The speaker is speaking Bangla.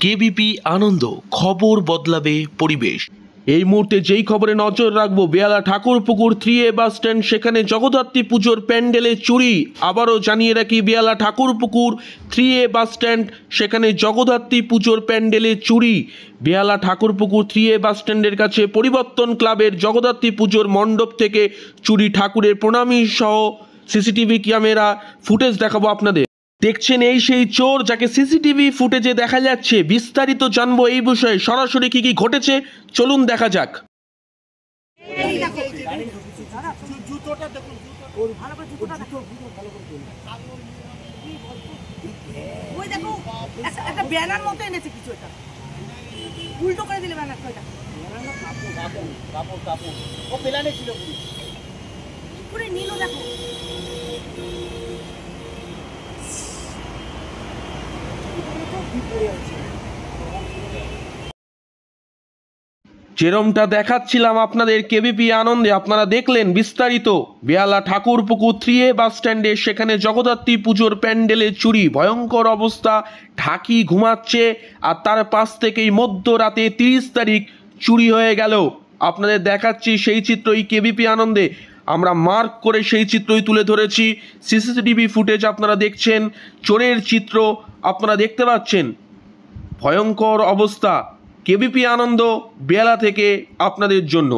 কেবিপি আনন্দ, খবর বদলাবে পরিবেশ। এই মুহূর্তে যেই খবরে নজর রাখবো, বেহালা ঠাকুরপুকুর 3A বাস স্ট্যান্ড, সেখানে জগদ্ধাত্রী পুজোর প্যান্ডেলে চুরি। আবারও জানিয়ে রাখি, বেহালা ঠাকুরপুকুর 3A বাস স্ট্যান্ড, সেখানে জগদ্ধাত্রী পুজোর প্যান্ডেলে চুরি। বেহালা ঠাকুরপুকুর 3A বাস স্ট্যান্ডের কাছে পরিবর্তন ক্লাবের জগদ্ধাত্রী পুজোর মণ্ডপ থেকে চুরি। ঠাকুরের প্রণামী সহ সিসিটিভি ক্যামেরা ফুটেজ দেখাবো আপনাদের। দেখছেন এই সেই চোর যাকে সিসিটিভি ফুটেজে দেখা যাচ্ছে। বিস্তারিত জানবো এই বিষয়ে, সরাসরি কি কি ঘটেছে চলুন দেখা যাক। একটা ব্যানার মতো এনেছে কিছু, এটা উল্টো করে দিলে ব্যানারটা, এটা কাপড় ও পেলানে ছিল পুরো নীল। দেখো যেরমটা দেখাচ্ছিলাম আপনাদের কেবিপি আনন্দে, আপনারা দেখলেন বিস্তারিত। বেহালা ঠাকুরপুকুর 3A বাস স্ট্যান্ডে, সেখানে জগদ্ধাত্রী পুজোর প্যান্ডেলে চুরি। ভয়ঙ্কর অবস্থা, ঢাকি ঘুমাচ্ছে আর তার পাশ থেকেই মধ্যরাতে 30 তারিখ চুরি হয়ে গেল। আপনাদের দেখাচ্ছি সেই চিত্রই কেবিপি আনন্দে, আমরা মার্ক করে সেই চিত্রই তুলে ধরেছি। সিসিটিভি ফুটেজ আপনারা দেখছেন, চোরের চিত্র আপনারা দেখতে পাচ্ছেন। ভয়ঙ্কর অবস্থা। কেবিপি আনন্দ বেহালা থেকে আপনাদের জন্য।